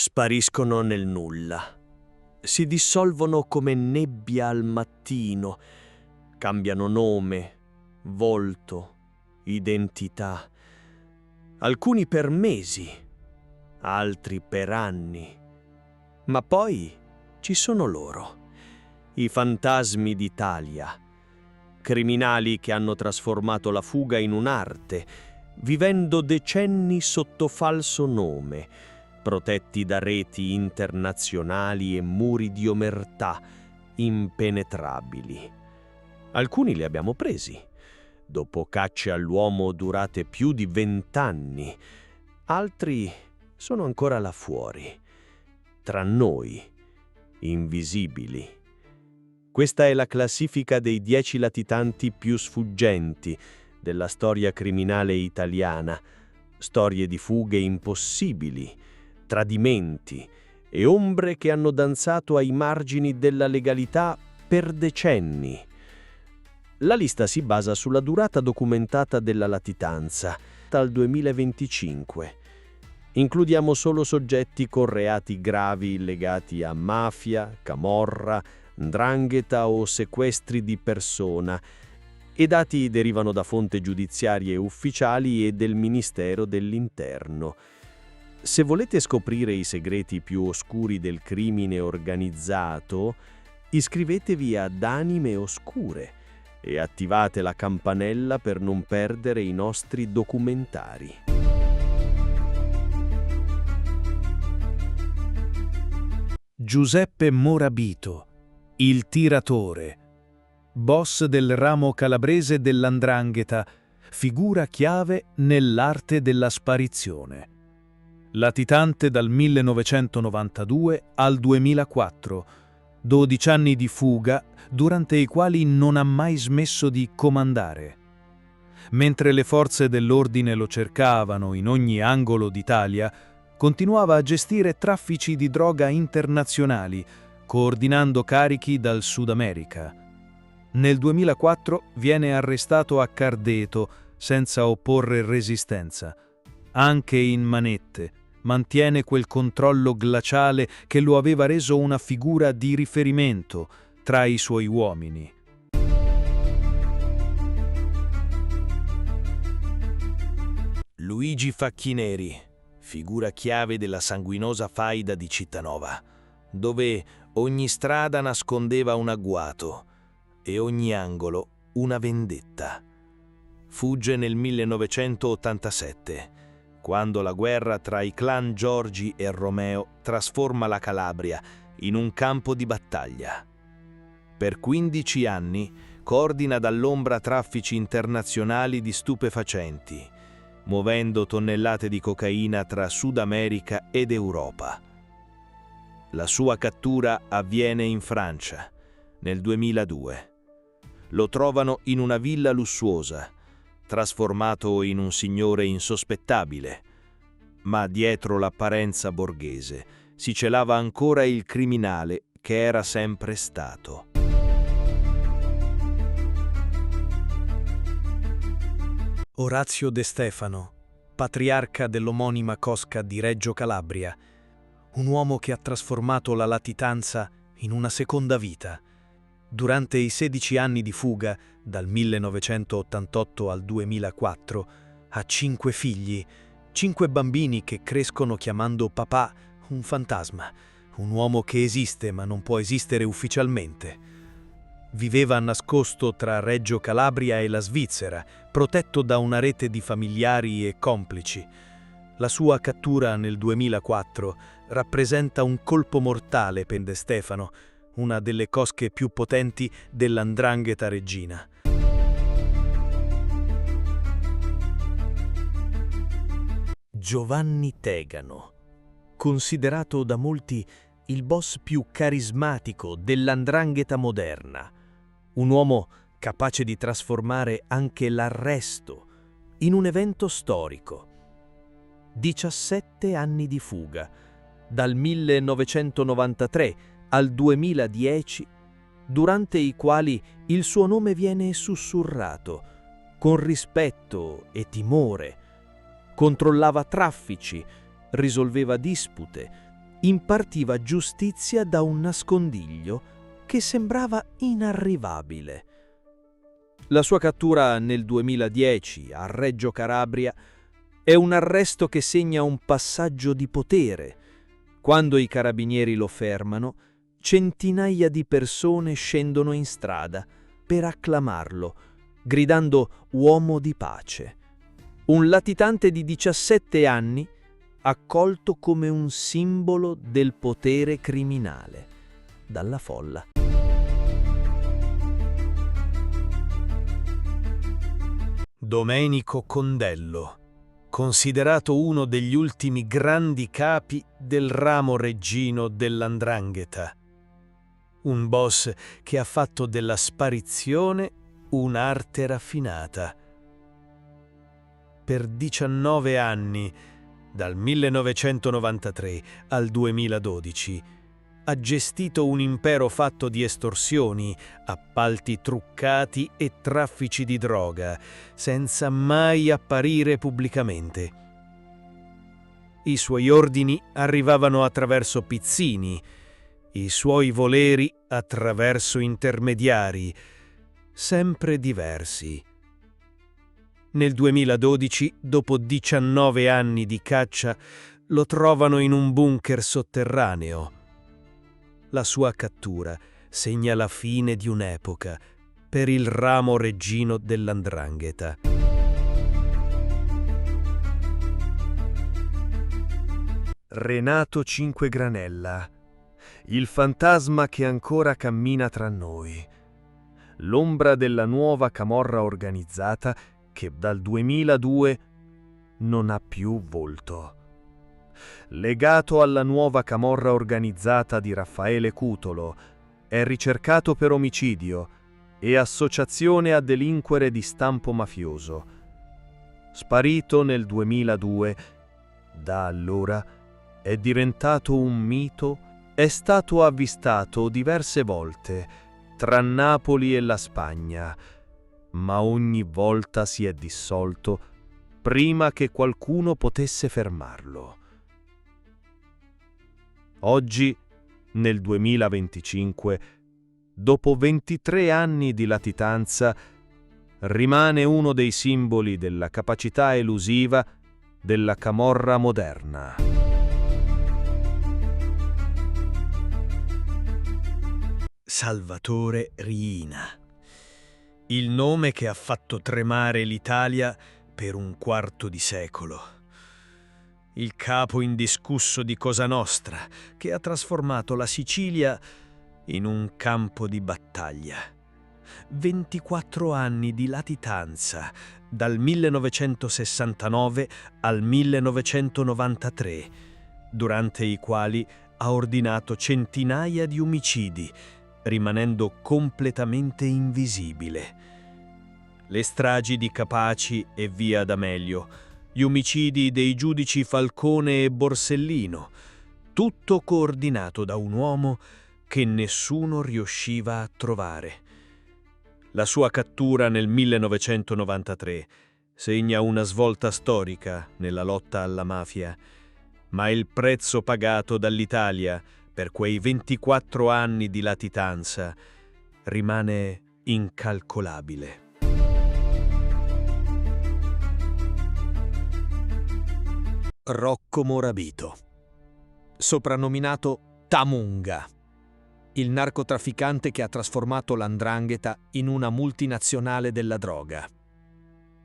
spariscono nel nulla. Si dissolvono come nebbia al mattino, cambiano nome, volto, identità. Alcuni per mesi, altri per anni. Ma poi ci sono loro, i fantasmi d'Italia, criminali che hanno trasformato la fuga in un'arte, vivendo decenni sotto falso nome, protetti da reti internazionali e muri di omertà impenetrabili. Alcuni li abbiamo presi, dopo cacce all'uomo durate più di 20 anni. Altri sono ancora là fuori, tra noi, invisibili. Questa è la classifica dei 10 latitanti più sfuggenti della storia criminale italiana, storie di fughe impossibili, tradimenti e ombre che hanno danzato ai margini della legalità per decenni. La lista si basa sulla durata documentata della latitanza, dal 2025. Includiamo solo soggetti con reati gravi legati a mafia, camorra, 'ndrangheta o sequestri di persona. I dati derivano da fonti giudiziarie ufficiali e del Ministero dell'Interno. Se volete scoprire i segreti più oscuri del crimine organizzato, iscrivetevi ad Anime Oscure e attivate la campanella per non perdere i nostri documentari. Giuseppe Morabito, il tiratore, boss del ramo calabrese dell''ndrangheta, figura chiave nell'arte della sparizione. Latitante dal 1992 al 2004, 12 anni di fuga durante i quali non ha mai smesso di comandare. Mentre le forze dell'ordine lo cercavano in ogni angolo d'Italia, continuava a gestire traffici di droga internazionali, coordinando carichi dal Sud America. Nel 2004 viene arrestato a Cardeto senza opporre resistenza. Anche in manette mantiene quel controllo glaciale che lo aveva reso una figura di riferimento tra i suoi uomini. Luigi Facchineri, figura chiave della sanguinosa faida di Cittanova, dove ogni strada nascondeva un agguato e ogni angolo una vendetta. Fugge nel 1987, quando la guerra tra i clan Giorgi e Romeo trasforma la Calabria in un campo di battaglia. Per 15 anni coordina dall'ombra traffici internazionali di stupefacenti, muovendo tonnellate di cocaina tra Sud America ed Europa. La sua cattura avviene in Francia, nel 2002. Lo trovano in una villa lussuosa, trasformato in un signore insospettabile, ma dietro l'apparenza borghese si celava ancora il criminale che era sempre stato. Orazio De Stefano, patriarca dell'omonima cosca di Reggio Calabria, un uomo che ha trasformato la latitanza in una seconda vita. Durante i 16 anni di fuga, dal 1988 al 2004, ha 5 figli, 5 bambini che crescono chiamando papà un fantasma, un uomo che esiste ma non può esistere ufficialmente. Viveva nascosto tra Reggio Calabria e la Svizzera, protetto da una rete di familiari e complici. La sua cattura nel 2004 rappresenta un colpo mortale per De Stefano, una delle cosche più potenti della 'ndrangheta reggina. Giovanni Tegano, considerato da molti il boss più carismatico della 'ndrangheta moderna, un uomo capace di trasformare anche l'arresto in un evento storico. 17 anni di fuga, dal 1993 al 2010, durante i quali il suo nome viene sussurrato, con rispetto e timore. Controllava traffici, risolveva dispute impartiva giustizia da un nascondiglio che sembrava inarrivabile. La sua cattura nel 2010 a Reggio Calabria è un arresto che segna un passaggio di potere. Quando i carabinieri lo fermano, centinaia di persone scendono in strada per acclamarlo, gridando uomo di pace. Un latitante di 17 anni accolto come un simbolo del potere criminale dalla folla. Domenico Condello, considerato uno degli ultimi grandi capi del ramo reggino dell''ndrangheta. Un boss che ha fatto della sparizione un'arte raffinata. Per 19 anni, dal 1993 al 2012, ha gestito un impero fatto di estorsioni, appalti truccati e traffici di droga, senza mai apparire pubblicamente. I suoi ordini arrivavano attraverso pizzini, i suoi voleri attraverso intermediari, sempre diversi. Nel 2012, dopo 19 anni di caccia, lo trovano in un bunker sotterraneo. La sua cattura segna la fine di un'epoca per il ramo reggino dell''ndrangheta. Renato Cinquegranella, il fantasma che ancora cammina tra noi, l'ombra della nuova camorra organizzata che dal 2002 non ha più volto. Legato alla nuova camorra organizzata di Raffaele Cutolo, è ricercato per omicidio e associazione a delinquere di stampo mafioso. Sparito nel 2002, da allora è diventato un mito, è stato avvistato diverse volte tra Napoli e la Spagna, ma ogni volta si è dissolto prima che qualcuno potesse fermarlo. Oggi, nel 2025, dopo 23 anni di latitanza, rimane uno dei simboli della capacità elusiva della camorra moderna. Salvatore Riina, il nome che ha fatto tremare l'Italia per un quarto di secolo. Il capo indiscusso di Cosa Nostra, che ha trasformato la Sicilia in un campo di battaglia. 24 anni di latitanza, dal 1969 al 1993, durante i quali ha ordinato centinaia di omicidi, rimanendo completamente invisibile. Le stragi di Capaci e Via D'Amelio, gli omicidi dei giudici Falcone e Borsellino, tutto coordinato da un uomo che nessuno riusciva a trovare. La sua cattura nel 1993 segna una svolta storica nella lotta alla mafia, ma il prezzo pagato dall'Italia per quei 24 anni di latitanza rimane incalcolabile. Rocco Morabito, soprannominato Tamunga, il narcotrafficante che ha trasformato l''ndrangheta in una multinazionale della droga.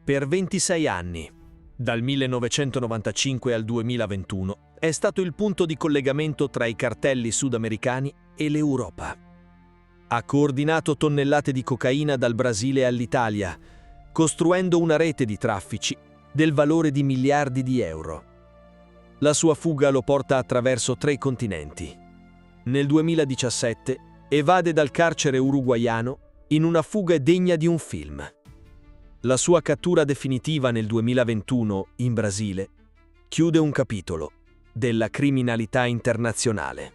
Per 26 anni, dal 1995 al 2021, è stato il punto di collegamento tra i cartelli sudamericani e l'Europa. Ha coordinato tonnellate di cocaina dal Brasile all'Italia, costruendo una rete di traffici del valore di miliardi di euro. La sua fuga lo porta attraverso 3 continenti. Nel 2017 evade dal carcere uruguaiano in una fuga degna di un film. La sua cattura definitiva nel 2021 in Brasile chiude un capitolo della criminalità internazionale.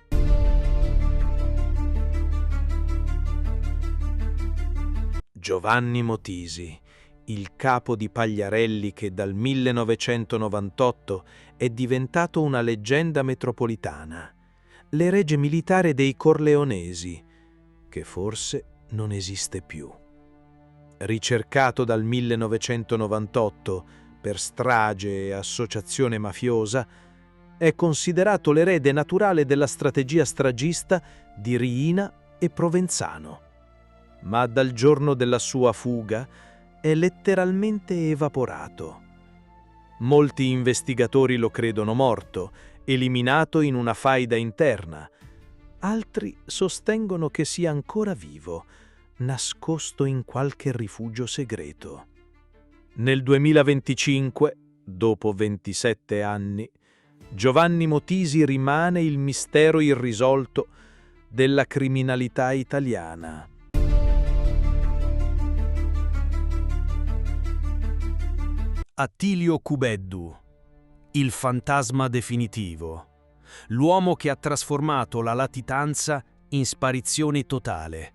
Giovanni Motisi, il capo di Pagliarelli che dal 1998 è diventato una leggenda metropolitana. l'erede militare dei Corleonesi, che forse non esiste più. Ricercato dal 1998 per strage e associazione mafiosa, è considerato l'erede naturale della strategia stragista di Riina e Provenzano. Ma dal giorno della sua fuga è letteralmente evaporato. Molti investigatori lo credono morto, eliminato in una faida interna. Altri sostengono che sia ancora vivo, nascosto in qualche rifugio segreto. Nel 2025, dopo 27 anni, Giovanni Motisi rimane il mistero irrisolto della criminalità italiana. Attilio Cubeddu, il fantasma definitivo, l'uomo che ha trasformato la latitanza in sparizione totale,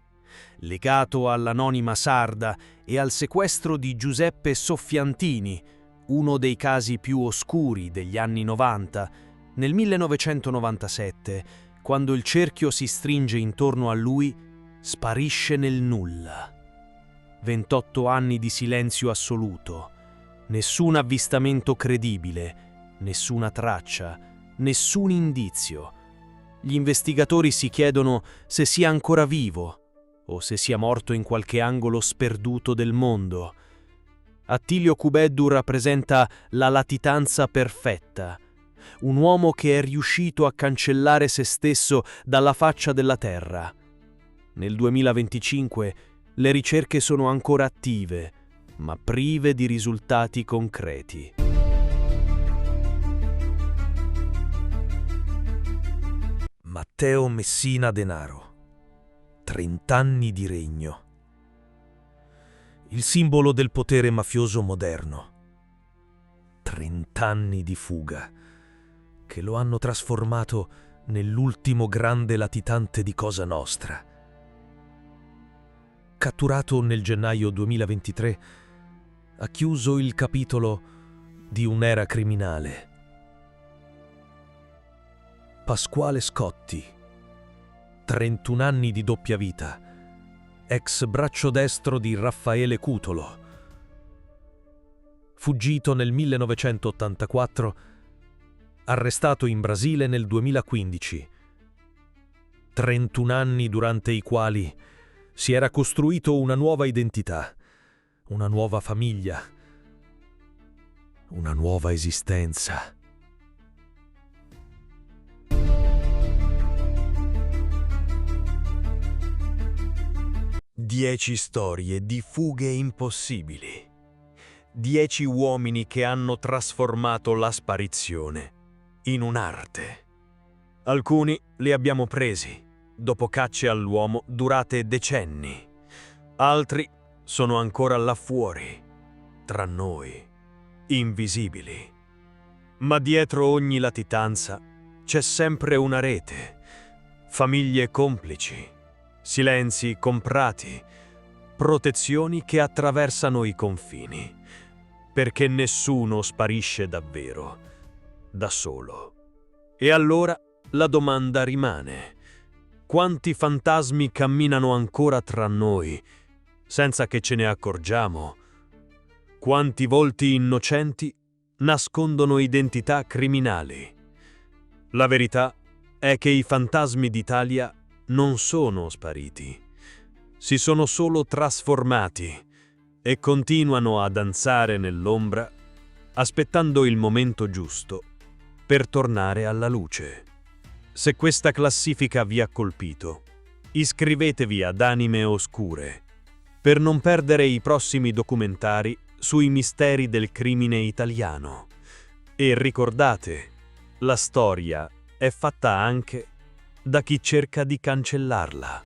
legato all'anonima sarda e al sequestro di Giuseppe Soffiantini, uno dei casi più oscuri degli anni 90, nel 1997, quando il cerchio si stringe intorno a lui, sparisce nel nulla. 28 anni di silenzio assoluto, nessun avvistamento credibile, nessuna traccia, nessun indizio. Gli investigatori si chiedono se sia ancora vivo o se sia morto in qualche angolo sperduto del mondo. Attilio Cubeddu rappresenta la latitanza perfetta, un uomo che è riuscito a cancellare se stesso dalla faccia della terra. Nel 2025 le ricerche sono ancora attive, ma prive di risultati concreti. Matteo Messina Denaro, 30 anni di regno. Il simbolo del potere mafioso moderno. 30 anni di fuga, che lo hanno trasformato nell'ultimo grande latitante di Cosa Nostra. Catturato nel gennaio 2023, ha chiuso il capitolo di un'era criminale. Pasquale Scotti, 31 anni di doppia vita, ex braccio destro di Raffaele Cutolo. Fuggito nel 1984, arrestato in Brasile nel 2015. 31 anni durante i quali si era costruito una nuova identità, una nuova famiglia, una nuova esistenza. Dieci storie di fughe impossibili. 10 uomini che hanno trasformato la sparizione in un'arte. Alcuni li abbiamo presi dopo cacce all'uomo durate decenni. Altri sono ancora là fuori, tra noi, invisibili. Ma dietro ogni latitanza c'è sempre una rete, famiglie complici, silenzi comprati, protezioni che attraversano i confini, perché nessuno sparisce davvero, da solo. E allora la domanda rimane: quanti fantasmi camminano ancora tra noi, senza che ce ne accorgiamo? Quanti volti innocenti nascondono identità criminali? La verità è che i fantasmi d'Italia non sono spariti, si sono solo trasformati e continuano a danzare nell'ombra, aspettando il momento giusto per tornare alla luce. Se questa classifica vi ha colpito, iscrivetevi ad Anime Oscure per non perdere i prossimi documentari sui misteri del crimine italiano. E ricordate, la storia è fatta anche da chi cerca di cancellarla.